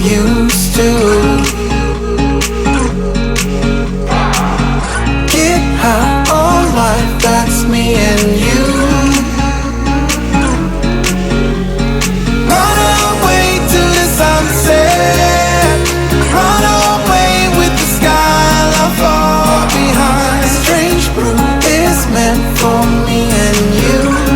used to. Get high on life, that's me and you. Run away to the sunset. Run away with the sky, love far behind. Strange brew is meant for me and you.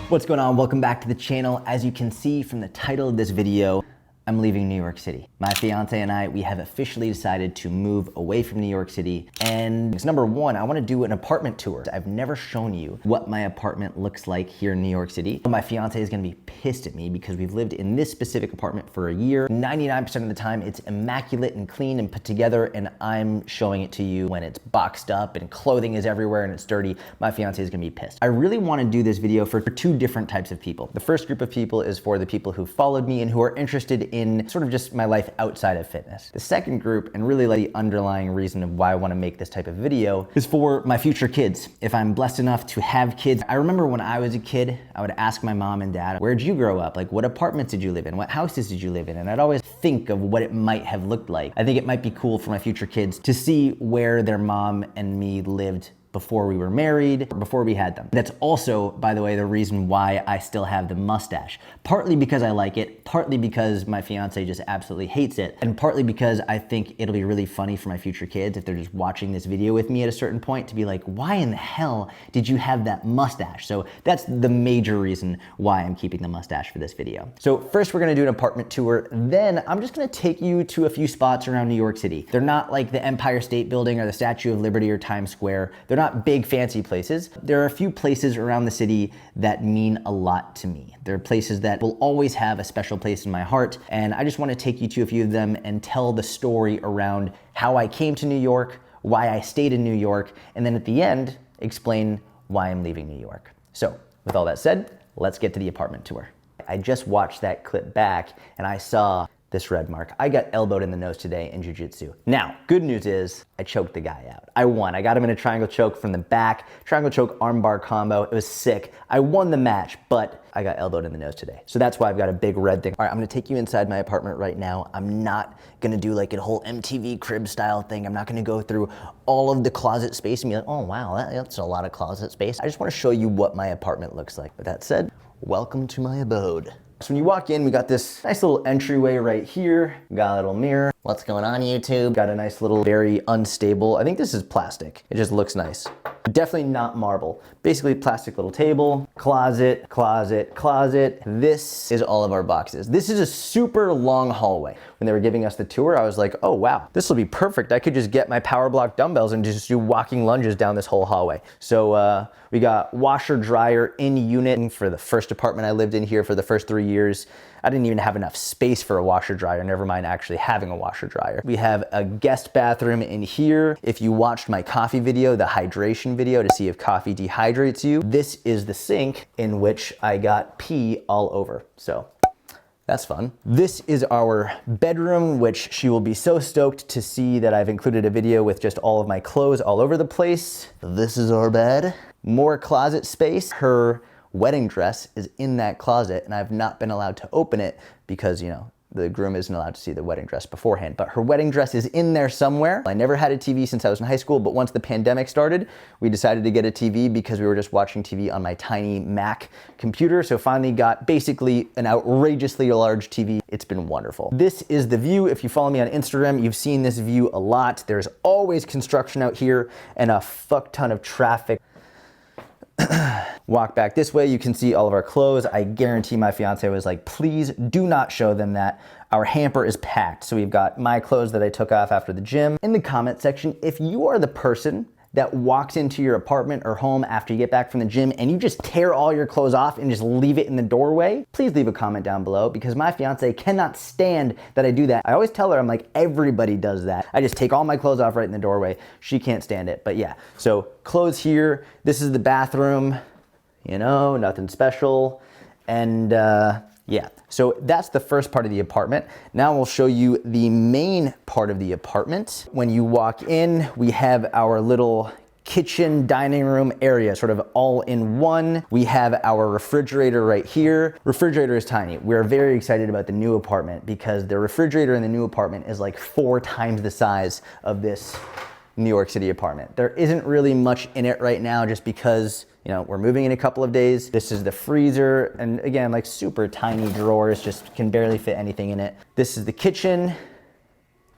What's going on? Welcome back to the channel. As you can see from the title of this video, I'm leaving New York City. My fiance and I, we have officially decided to move away from New York City. And it's number one, I wanna do an apartment tour. I've never shown you what my apartment looks like here in New York City. My fiance is gonna be pissed at me because we've lived in this specific apartment for a year. 99% of the time, it's immaculate and clean and put together, and I'm showing it to you when it's boxed up and clothing is everywhere and it's dirty. My fiance is gonna be pissed. I really wanna do this video for two different types of people. The first group of people is for the people who followed me and who are interested in sort of just my life outside of fitness. The second group, and really like the underlying reason of why I wanna make this type of video, is for my future kids. If I'm blessed enough to have kids, I remember when I was a kid, I would ask my mom and dad, where'd you grow up? Like, what apartments did you live in? What houses did you live in? And I'd always think of what it might have looked like. I think it might be cool for my future kids to see where their mom and me lived before we were married, before we had them. That's also, by the way, the reason why I still have the mustache. Partly because I like it, partly because my fiance just absolutely hates it, and partly because I think it'll be really funny for my future kids if they're just watching this video with me at a certain point to be like, why in the hell did you have that mustache? So that's the major reason why I'm keeping the mustache for this video. So first we're gonna do an apartment tour, then I'm just gonna take you to a few spots around New York City. They're not like the Empire State Building or the Statue of Liberty or Times Square. They're not big fancy places. There are a few places around the city that mean a lot to me. There are places that will always have a special place in my heart, and I just want to take you to a few of them and tell the story around how I came to New York, why I stayed in New York, and then at the end, explain why I'm leaving New York. So with all that said, let's get to the apartment tour. I just watched that clip back and I saw this red mark. I got elbowed in the nose today in jiu-jitsu. Now, good news is I choked the guy out. I won. I got him in a triangle choke from the back, triangle choke armbar combo. It was sick. I won the match, but I got elbowed in the nose today. So that's why I've got a big red thing. All right, I'm gonna take you inside my apartment right now. I'm not gonna do like a whole MTV crib style thing. I'm not gonna go through all of the closet space and be like, oh wow, that's a lot of closet space. I just wanna show you what my apartment looks like. With that said, welcome to my abode. So when you walk in, we got this nice little entryway right here. We got a little mirror. What's going on, YouTube? Got a nice little, very unstable, I think this is plastic. It just looks nice. Definitely not marble. Basically plastic little table, closet, closet, closet. This is all of our boxes. This is a super long hallway. When they were giving us the tour, I was like, oh wow, this will be perfect. I could just get my power block dumbbells and just do walking lunges down this whole hallway. So we got washer dryer in unit for the first apartment I lived in here for the first 3 years. I didn't even have enough space for a washer dryer, never mind actually having a washer dryer. We have a guest bathroom in here. If you watched my coffee video, the hydration video to see if coffee dehydrates you, this is the sink in which I got pee all over. So that's fun. This is our bedroom, which she will be so stoked to see that I've included a video with just all of my clothes all over the place. This is our bed. More closet space. Her wedding dress is in that closet and I've not been allowed to open it because, you know, the groom isn't allowed to see the wedding dress beforehand, but her wedding dress is in there somewhere. I never had a TV since I was in high school, but once the pandemic started, we decided to get a TV because we were just watching TV on my tiny Mac computer. So finally got basically an outrageously large TV. It's been wonderful. This is the view. If you follow me on Instagram, you've seen this view a lot. There's always construction out here and a fuck ton of traffic. Walk back this way, you can see all of our clothes. I guarantee my fiance was like, please do not show them that. Our hamper is packed. So we've got my clothes that I took off after the gym. In the comment section, if you are the person that walks into your apartment or home after you get back from the gym and you just tear all your clothes off and just leave it in the doorway? Please leave a comment down below, because my fiance cannot stand that I do that. I always tell her, I'm like, everybody does that. I just take all my clothes off right in the doorway. She can't stand it. But yeah, so clothes here. This is the bathroom, you know, nothing special. And yeah, so that's the first part of the apartment. Now we'll show you the main part of the apartment. When you walk in, we have our little kitchen dining room area, sort of all in one. We have our refrigerator right here. Refrigerator is tiny. We're very excited about the new apartment because the refrigerator in the new apartment is like 4 times the size of this New York City apartment. There isn't really much in it right now just because, you know, we're moving in a couple of days. This is the freezer, and again, like super tiny drawers, just can barely fit anything in it. This is the kitchen.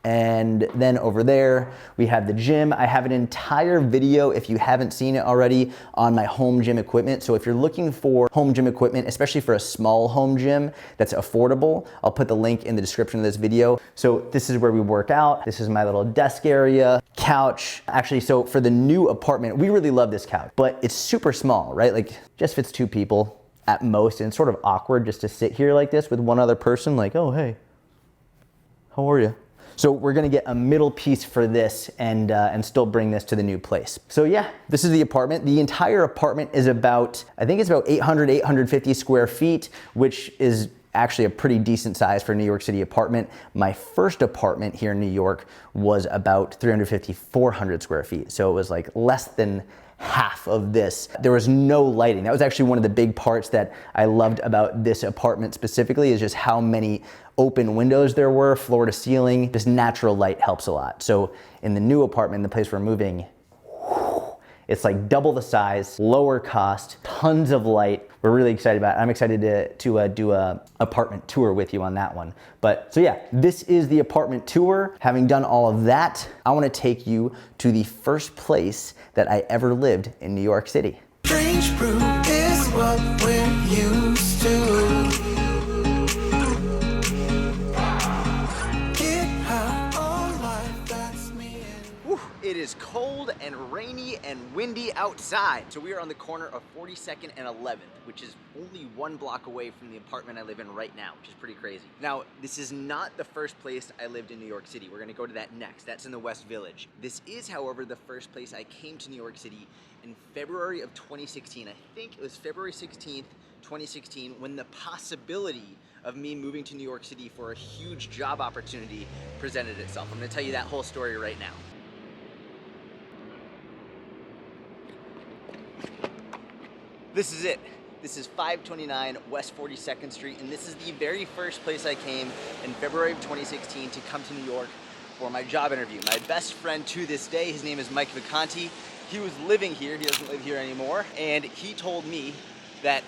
And then over there, we have the gym. I have an entire video, if you haven't seen it already, on my home gym equipment. So if you're looking for home gym equipment, especially for a small home gym that's affordable, I'll put the link in the description of this video. So this is where we work out. This is my little desk area, couch. Actually, so for the new apartment, we really love this couch, but it's super small, right? Like just fits 2 people at most. And it's sort of awkward just to sit here like this with one other person, like, oh, hey, how are you? So we're gonna get a middle piece for this and still bring this to the new place. So yeah, this is the apartment. The entire apartment is about, I think it's about 850 square feet, which is actually a pretty decent size for a New York City apartment. My first apartment here in New York was about 350, 400 square feet. So it was like less than half of this. There was no lighting. That was actually one of the big parts that I loved about this apartment specifically, is just how many open windows there were, floor to ceiling. Just natural light helps a lot. So in the new apartment, the place we're moving, it's like double the size, lower cost, tons of light. We're really excited about it. I'm excited to do a apartment tour with you on that one. But so yeah, this is the apartment tour. Having done all of that, I want to take you to the first place that I ever lived in New York City. Strange brew is what we're used to. Get high on life, that's me and Whew, it is cold and rainy and windy outside. So we are on the corner of 42nd and 11th, which is only 1 block away from the apartment I live in right now, which is pretty crazy. Now, this is not the first place I lived in New York City. We're gonna go to that next. That's in the West Village. This is, however, the first place I came to New York City in February of 2016. I think it was February 16th, 2016, when the possibility of me moving to New York City for a huge job opportunity presented itself. I'm gonna tell you that whole story right now. This is it. This is 529 West 42nd Street, and this is the very first place I came in February of 2016 to come to New York for my job interview. My best friend to this day, his name is Mike Vicanti. He was living here, he doesn't live here anymore, and he told me that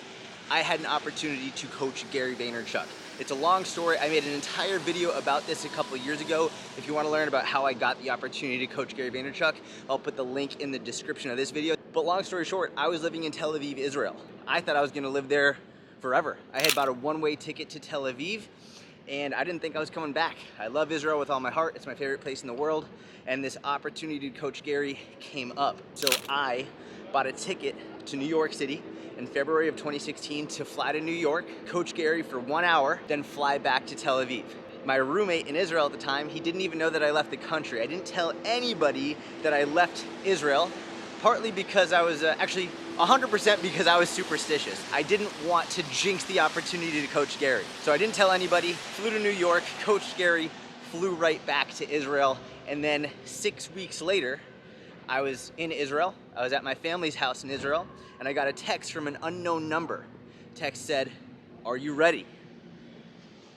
I had an opportunity to coach Gary Vaynerchuk. It's a long story. I made an entire video about this a couple of years ago. If you want to learn about how I got the opportunity to coach Gary Vaynerchuk, I'll put the link in the description of this video. But long story short, I was living in Tel Aviv, Israel. I thought I was gonna live there forever. I had bought a one-way ticket to Tel Aviv, and I didn't think I was coming back. I love Israel with all my heart. It's my favorite place in the world, and this opportunity to coach Gary came up. So I bought a ticket to New York City in February of 2016 to fly to New York, coach Gary for 1 hour, then fly back to Tel Aviv. My roommate in Israel at the time, he didn't even know that I left the country. I didn't tell anybody that I left Israel, partly because I was actually 100% because I was superstitious. I didn't want to jinx the opportunity to coach Gary. So I didn't tell anybody, flew to New York, coached Gary, flew right back to Israel, and then 6 weeks later, I was in Israel. I was at my family's house in Israel, and I got a text from an unknown number. Text said, "Are you ready?"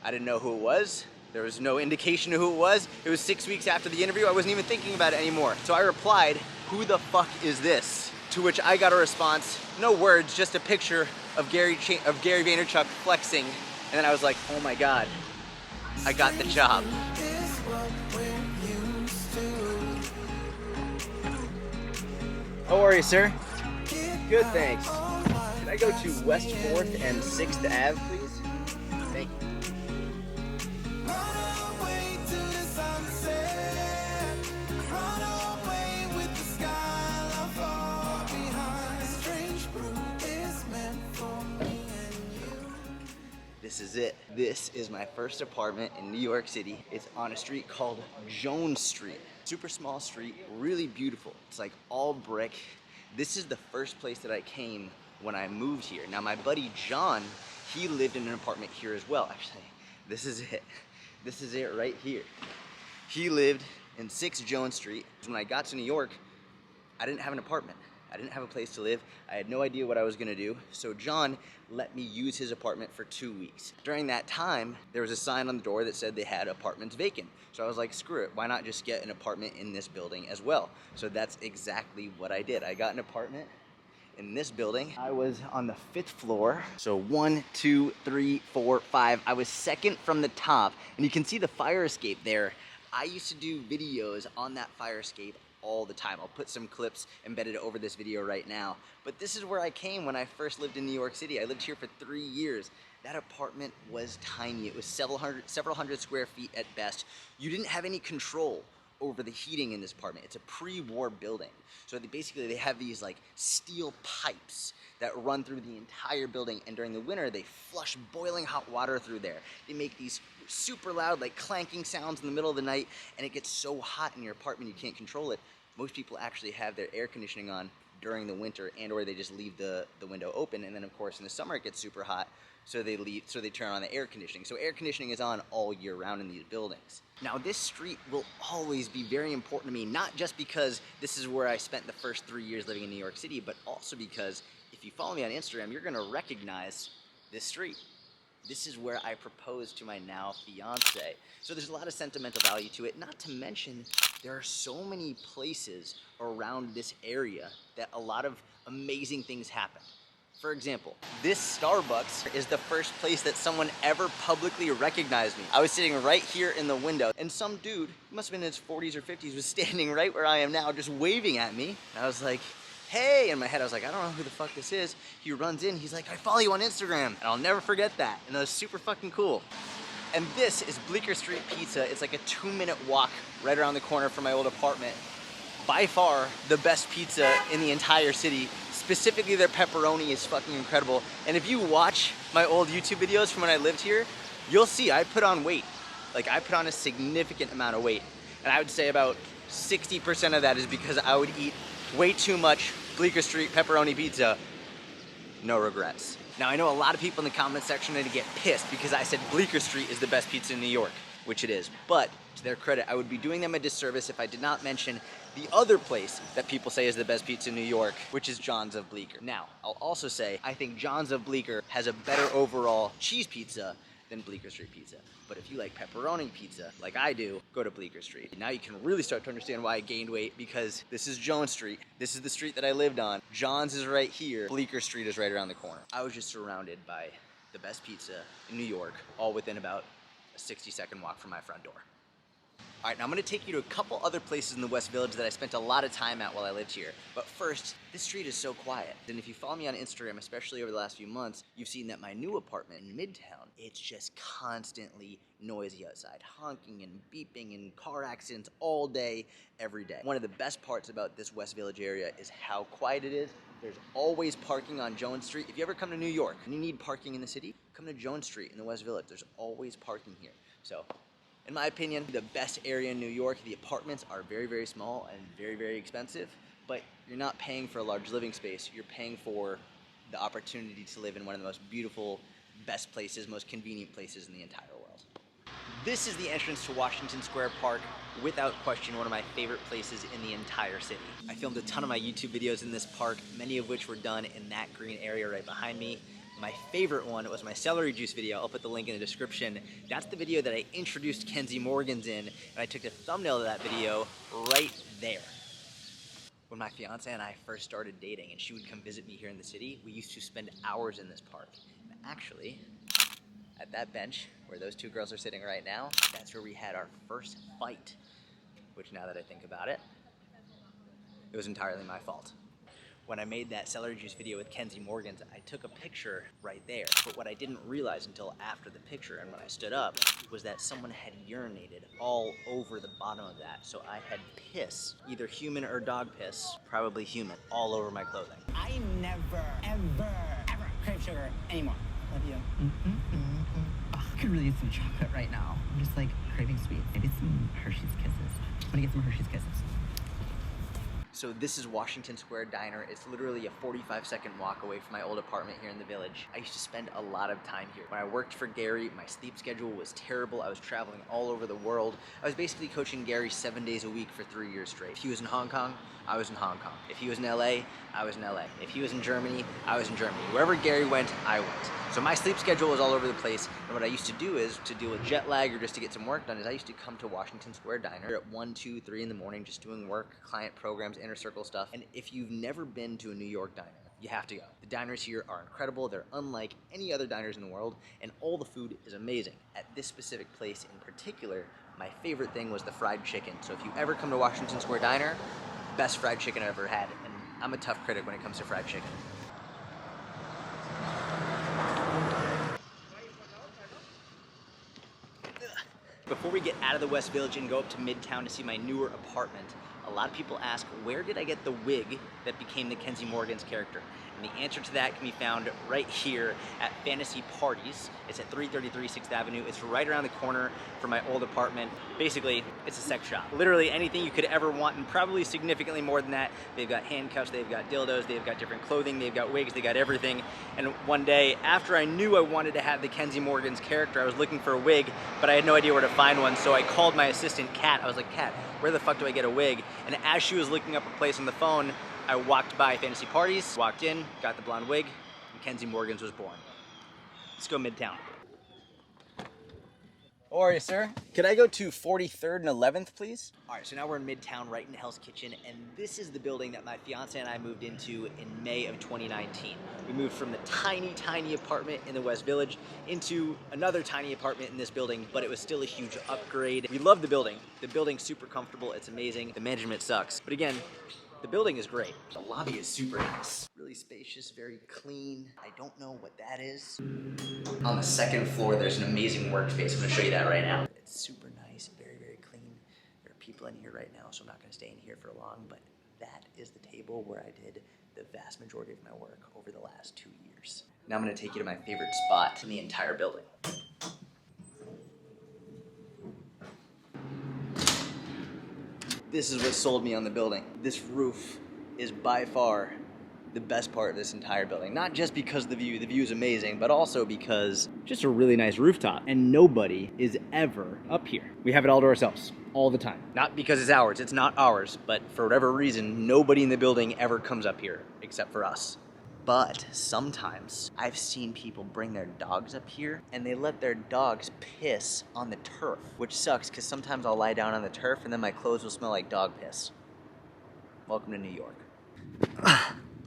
I didn't know who it was. There was no indication of who it was. It was 6 weeks after the interview. I wasn't even thinking about it anymore. So I replied, "Who the fuck is this?" To which I got a response, no words, just a picture of Gary Vaynerchuk flexing. And then I was like, oh my God, I got the job. is what we're used to. How are you, sir? Get Good, high thanks. on life, Can I go to West 4th and 6th Ave, please? Thank you. run away to the sunset. Run away with the sky is it. This is my first apartment in New York City. It's on a street called Jones Street. Super small street, really beautiful. It's like all brick. This is the first place that I came when I moved here. Now my buddy John, he lived in an apartment here as well. Actually, this is it. This is it right here. He lived in 6 Jones Street. When I got to New York, I didn't have an apartment. I didn't have a place to live. I had no idea what I was gonna do. So John let me use his apartment for 2 weeks. During that time, there was a sign on the door that said they had apartments vacant. So I was like, screw it, why not just get an apartment in this building as well? So that's exactly what I did. I got an apartment in this building. I was on the 5th floor. So 1, 2, 3, 4, 5. I was second from the top. And you can see the fire escape there. I used to do videos on that fire escape all the time. I'll put some clips embedded over this video right now. But this is where I came when I first lived in New York City. I lived here for 3 years. That apartment was tiny. It was several hundred square feet at best. You didn't have any control over the heating in this apartment. It's a pre-war building. So they have these like steel pipes that run through the entire building, and during the winter they flush boiling hot water through there. They make these super loud like clanking sounds in the middle of the night, and it gets so hot in your apartment you can't control it. Most people actually have their air conditioning on during the winter, and or they just leave the window open, and then of course in the summer it gets super hot, so they turn on the air conditioning. So air conditioning is on all year round in these buildings. Now this street will always be very important to me, not just because this is where I spent the first 3 years living in New York City, but also because if you follow me on Instagram, you're gonna recognize this street. This is where I proposed to my now fiance. So there's a lot of sentimental value to it, not to mention there are so many places around this area that a lot of amazing things happen. For example, this Starbucks is the first place that someone ever publicly recognized me. I was sitting right here in the window, and some dude, he must have been in his 40s or 50s, was standing right where I am now, just waving at me. And I was like, hey, in my head I was like, I don't know who the fuck this is. He runs in, he's like, I follow you on Instagram. And I'll never forget that, and that was super fucking cool. And this is Bleecker Street Pizza. It's like a 2-minute walk right around the corner from my old apartment. By far the best pizza in the entire city. Specifically their pepperoni is fucking incredible. And if you watch my old YouTube videos from when I lived here, you'll see I put on weight. Like I put on a significant amount of weight. And I would say about 60% of that is because I would eat way too much Bleecker Street pepperoni pizza. No regrets. Now I know a lot of people in the comment section are gonna get pissed because I said Bleecker Street is the best pizza in New York, which it is. But to their credit, I would be doing them a disservice if I did not mention the other place that people say is the best pizza in New York, which is John's of Bleecker. Now, I'll also say I think John's of Bleecker has a better overall cheese pizza than Bleecker Street Pizza. But if you like pepperoni pizza, like I do, go to Bleecker Street. Now you can really start to understand why I gained weight, because this is Jones Street. This is the street that I lived on. John's is right here. Bleecker Street is right around the corner. I was just surrounded by the best pizza in New York, all within about a 60-second walk from my front door. All right, now I'm gonna take you to a couple other places in the West Village that I spent a lot of time at while I lived here. But first, this street is so quiet. And if you follow me on Instagram, especially over the last few months, you've seen that my new apartment in Midtown, it's just constantly noisy outside. Honking and beeping and car accidents all day, every day. One of the best parts about this West Village area is how quiet it is. There's always parking on Jones Street. If you ever come to New York and you need parking in the city, come to Jones Street in the West Village. There's always parking here. So, in my opinion, the best area in New York. The apartments are very, very small and very, very expensive, but you're not paying for a large living space. You're paying for the opportunity to live in one of the most beautiful, best places, most convenient places in the entire world. This is the entrance to Washington Square Park. Without question, one of my favorite places in the entire city. I filmed a ton of my YouTube videos in this park, many of which were done in that green area right behind me. My favorite one was my celery juice video. I'll put the link in the description. That's the video that I introduced Kenzie Morgans in, and I took a thumbnail of that video right there. When my fiance and I first started dating and she would come visit me here in the city, we used to spend hours in this park. And actually, at that bench where those two girls are sitting right now, that's where we had our first fight. Which, now that I think about it, it was entirely my fault. When I made that celery juice video with Kenzie Morgans, I took a picture right there. But what I didn't realize until after the picture and when I stood up was that someone had urinated all over the bottom of that. So I had piss, either human or dog piss, probably human, all over my clothing. I never, ever crave sugar anymore. Love you. Oh, I could really use some chocolate right now. I'm just like craving sweets. Maybe some Hershey's Kisses. I'm gonna get some Hershey's Kisses. So this is Washington Square Diner. It's literally a 45-second walk away from my old apartment here in the Village. I used to spend a lot of time here. When I worked for Gary, my sleep schedule was terrible. I was traveling all over the world. I was basically coaching Gary 7 days a week for 3 years straight. If he was in Hong Kong, I was in Hong Kong. If he was in LA, I was in LA. If he was in Germany, I was in Germany. Wherever Gary went, I went. So my sleep schedule was all over the place. And what I used to do is, to deal with jet lag or just to get some work done, is I used to come to Washington Square Diner at 1, 2, 3 in the morning, just doing work, client programs, inner circle stuff. And if you've never been to a New York diner, you have to go. The diners here are incredible. They're unlike any other diners in the world, and all the food is amazing. At this specific place in particular, my favorite thing was the fried chicken. So if you ever come to Washington Square Diner, best fried chicken I've ever had. And I'm a tough critic when it comes to fried chicken. Before we get out of the West Village and go up to Midtown to see my newer apartment, a lot of people ask, where did I get the wig that became the Kenzie Morgan's character? And the answer to that can be found right here at Fantasy Parties. It's at 333 6th Avenue. It's right around the corner from my old apartment. Basically, it's a sex shop. Literally anything you could ever want, and probably significantly more than that. They've got handcuffs, they've got dildos, they've got different clothing, they've got wigs, they got everything. And one day, after I knew I wanted to have the Kenzie Morgan's character, I was looking for a wig, but I had no idea where to find one. So I called my assistant, Kat. I was like, Kat, where the fuck do I get a wig? And as she was looking up a place on the phone, I walked by Fantasy Parties, walked in, got the blonde wig, and Kenzie Morgan's was born. Let's go Midtown. How are you, sir? Could I go to 43rd and 11th, please? All right, so now we're in Midtown, right in Hell's Kitchen, and this is the building that my fiance and I moved into in May of 2019. We moved from the tiny, tiny apartment in the West Village into another tiny apartment in this building, but it was still a huge upgrade. We love the building. The building's super comfortable, it's amazing. The management sucks. But again, the building is great. The lobby is super nice. Really spacious, very clean. I don't know what that is. On the second floor, there's an amazing workspace. I'm gonna show you that right now. It's super nice, very, very clean. There are people in here right now, so I'm not gonna stay in here for long, but that is the table where I did the vast majority of my work over the last 2 years. Now I'm gonna take you to my favorite spot in the entire building. This is what sold me on the building. This roof is by far the best part of this entire building. Not just because the view is amazing, but also because just a really nice rooftop. And nobody is ever up here. We have it all to ourselves, all the time. Not because it's ours, it's not ours, but for whatever reason, nobody in the building ever comes up here except for us. But sometimes I've seen people bring their dogs up here and they let their dogs piss on the turf, which sucks because sometimes I'll lie down on the turf and then my clothes will smell like dog piss. Welcome to New York.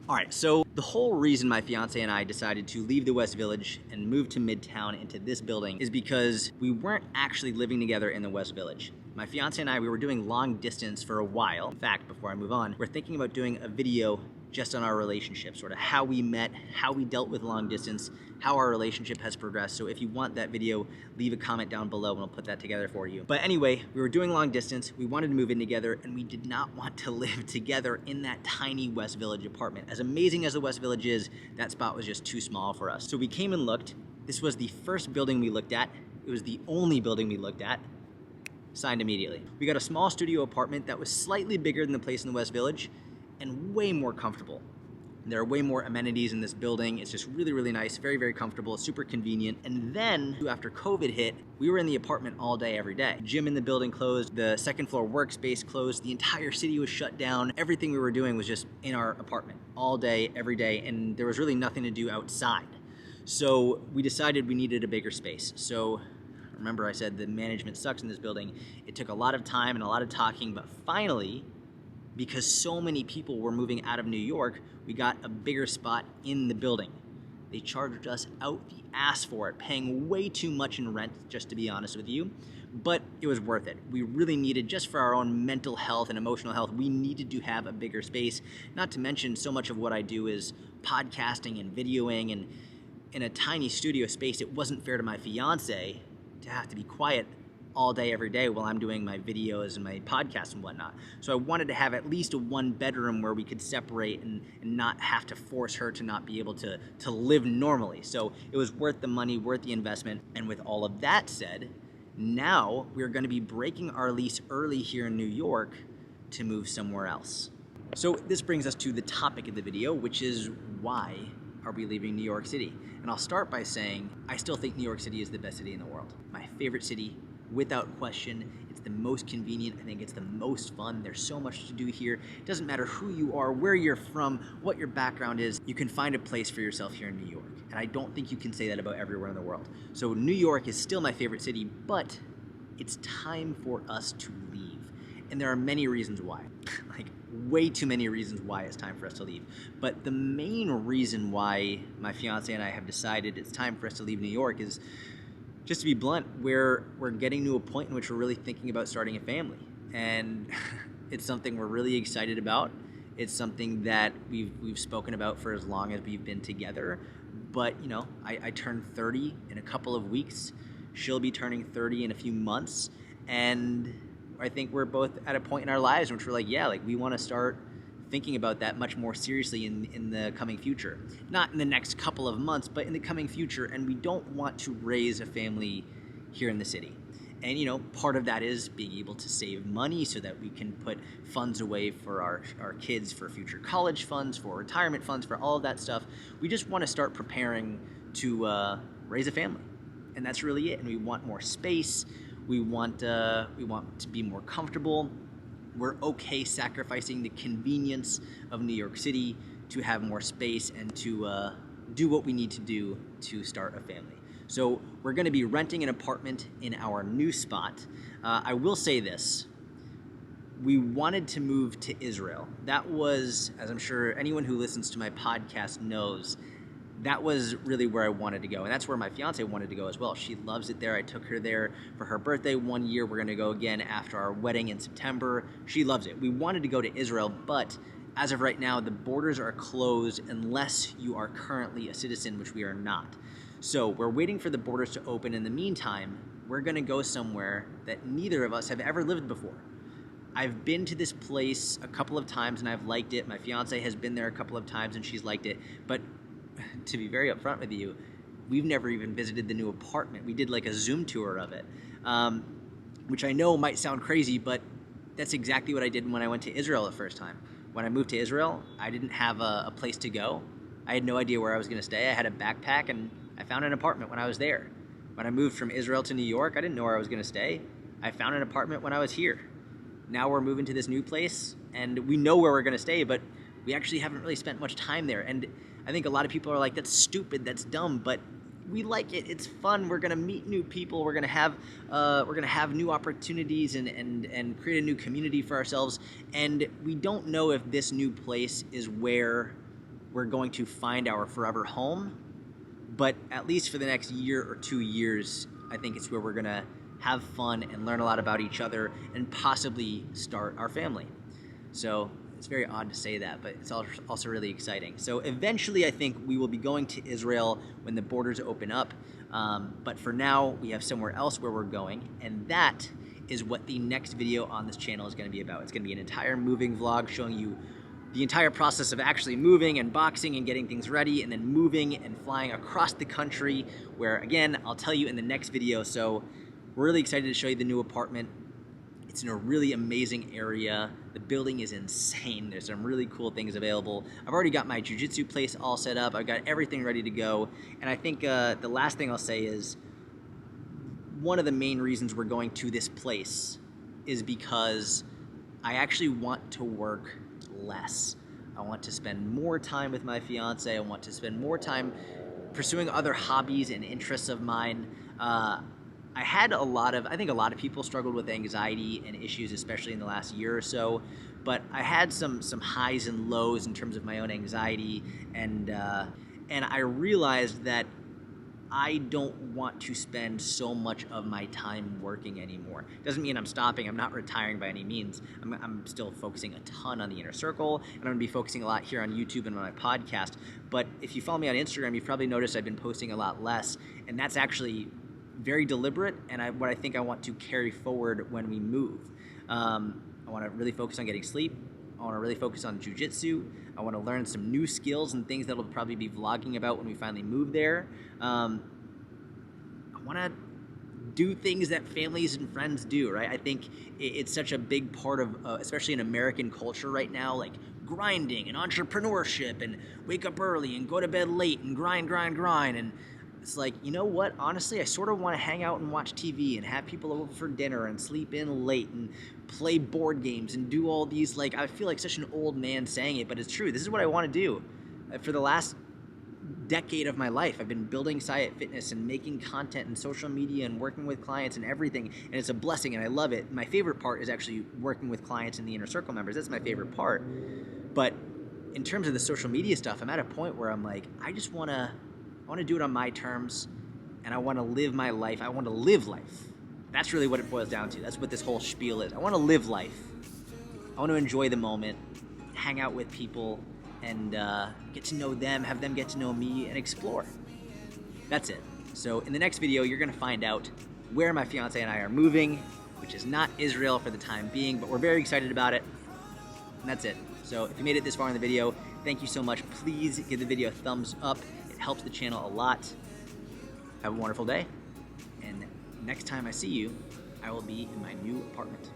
All right, so the whole reason my fiance and I decided to leave the West Village and move to Midtown into this building is because we weren't actually living together in the West Village. My fiance and I, we were doing long distance for a while. In fact, before I move on, we're thinking about doing a video just on our relationship, sort of how we met, how we dealt with long distance, how our relationship has progressed. So if you want that video, leave a comment down below and we'll put that together for you. But anyway, we were doing long distance, we wanted to move in together, and we did not want to live together in that tiny West Village apartment. As amazing as the West Village is, that spot was just too small for us. So we came and looked. This was the first building we looked at. It was the only building we looked at. Signed immediately. We got a small studio apartment that was slightly bigger than the place in the West Village and way more comfortable. There are way more amenities in this building. It's just really, really nice, very, very comfortable, super convenient. And then after COVID hit, we were in the apartment all day, every day. Gym in the building closed, the second floor workspace closed, the entire city was shut down. Everything we were doing was just in our apartment all day, every day, and there was really nothing to do outside. So we decided we needed a bigger space. So remember I said the management sucks in this building. It took a lot of time and a lot of talking, but finally, because so many people were moving out of New York, we got a bigger spot in the building. They charged us out the ass for it, paying way too much in rent, just to be honest with you, but it was worth it. We really needed, just for our own mental health and emotional health, we needed to have a bigger space. Not to mention, so much of what I do is podcasting and videoing, and in a tiny studio space, it wasn't fair to my fiance to have to be quiet all day, every day while I'm doing my videos and my podcasts and whatnot. So I wanted to have at least a 1 bedroom where we could separate and not have to force her to not be able to live normally. So it was worth the money, worth the investment. And with all of that said, now we're going to be breaking our lease early here in New York to move somewhere else. So this brings us to the topic of the video, which is why are we leaving New York City? And I'll start by saying I still think New York City is the best city in the world. My favorite city, without question. It's the most convenient. I think it's the most fun. There's so much to do here. It doesn't matter who you are, where you're from, what your background is. You can find a place for yourself here in New York. And I don't think you can say that about everywhere in the world. So New York is still my favorite city, but it's time for us to leave. And there are many reasons why. Like way too many reasons why it's time for us to leave. But the main reason why my fiance and I have decided it's time for us to leave New York is, just to be blunt, we're getting to a point in which we're really thinking about starting a family. And it's something we're really excited about. It's something that we've spoken about for as long as we've been together. But, you know, I turned 30 in a couple of weeks. She'll be turning 30 in a few months. And I think we're both at a point in our lives in which we're like, yeah, like we want to start thinking about that much more seriously in the coming future. Not in the next couple of months, but in the coming future. And we don't want to raise a family here in the city. And, you know, part of that is being able to save money so that we can put funds away for our kids, for future college funds, for retirement funds, for all of that stuff. We just want to start preparing to raise a family. And that's really it. And we want more space. We want to be more comfortable. We're okay sacrificing the convenience of New York City to have more space and to do what we need to do to start a family. So we're going to be renting an apartment in our new spot. I will say this. We wanted to move to Israel. That was, as I'm sure anyone who listens to my podcast knows, that was really where I wanted to go. And that's where my fiance wanted to go as well. She loves it there. I took her there for her birthday one year. We're going to go again after our wedding in September. She loves it. We wanted to go to Israel, but as of right now, the borders are closed unless you are currently a citizen, which we are not. So we're waiting for the borders to open. In the meantime, we're going to go somewhere that neither of us have ever lived before. I've been to this place a couple of times and I've liked it. My fiance has been there a couple of times and she's liked it. But to be very upfront with you, we've never even visited the new apartment. We did like a Zoom tour of it, which I know might sound crazy, but that's exactly what I did when I went to Israel the first time. When I moved to Israel, I didn't have a place to go. I had no idea where I was going to stay. I had a backpack and I found an apartment when I was there. When I moved from Israel to New York, I didn't know where I was going to stay. I found an apartment when I was here. Now we're moving to this new place and we know where we're going to stay, but we actually haven't really spent much time there. And I think a lot of people are like, that's stupid, that's dumb, but we like it. It's fun. We're gonna meet new people. We're gonna have new opportunities and create a new community for ourselves. And we don't know if this new place is where we're going to find our forever home, but at least for the next year or 2 years, I think it's where we're gonna have fun and learn a lot about each other and possibly start our family. So it's very odd to say that, but it's also really exciting. So eventually, I think we will be going to Israel when the borders open up. But for now, we have somewhere else where we're going, and that is what the next video on this channel is going to be about. It's going to be an entire moving vlog showing you the entire process of actually moving and boxing and getting things ready, and then moving and flying across the country, where, again, I'll tell you in the next video. So we're really excited to show you the new apartment. It's in a really amazing area. The building is insane. There's some really cool things available. I've already got my jiu-jitsu place all set up. I've got everything ready to go. And I think the last thing I'll say is one of the main reasons we're going to this place is because I actually want to work less. I want to spend more time with my fiance. I want to spend more time pursuing other hobbies and interests of mine. I think a lot of people struggled with anxiety and issues, especially in the last year or so, but I had some highs and lows in terms of my own anxiety, and I realized that I don't want to spend so much of my time working anymore. Doesn't mean I'm stopping. I'm not retiring by any means. I'm still focusing a ton on the inner circle, and I'm going to be focusing a lot here on YouTube and on my podcast. But if you follow me on Instagram, you've probably noticed I've been posting a lot less, and that's actually very deliberate, and what I think I want to carry forward when we move. I want to really focus on getting sleep. I want to really focus on jiu-jitsu. I want to learn some new skills and things that I'll probably be vlogging about when we finally move there. I want to do things that families and friends do, right? I think it's such a big part of, especially in American culture right now, like grinding and entrepreneurship and wake up early and go to bed late and grind. And it's like, you know what? Honestly, I sort of want to hang out and watch TV and have people over for dinner and sleep in late and play board games and do all these, like, I feel like such an old man saying it, but it's true. This is what I want to do. For the last decade of my life, I've been building Syatt Fitness and making content and social media and working with clients and everything, and it's a blessing and I love it. My favorite part is actually working with clients and the inner circle members. That's my favorite part. But in terms of the social media stuff, I'm at a point where I'm like, I want to do it on my terms, and I want to live my life. I want to live life. That's really what it boils down to. That's what this whole spiel is. I want to live life. I want to enjoy the moment, hang out with people, and get to know them, have them get to know me, and explore. That's it. So in the next video, you're gonna find out where my fiance and I are moving, which is not Israel for the time being, but we're very excited about it. And that's it. So if you made it this far in the video, thank you so much. Please give the video a thumbs up. It helps the channel a lot. Have a wonderful day. And next time I see you, I will be in my new apartment.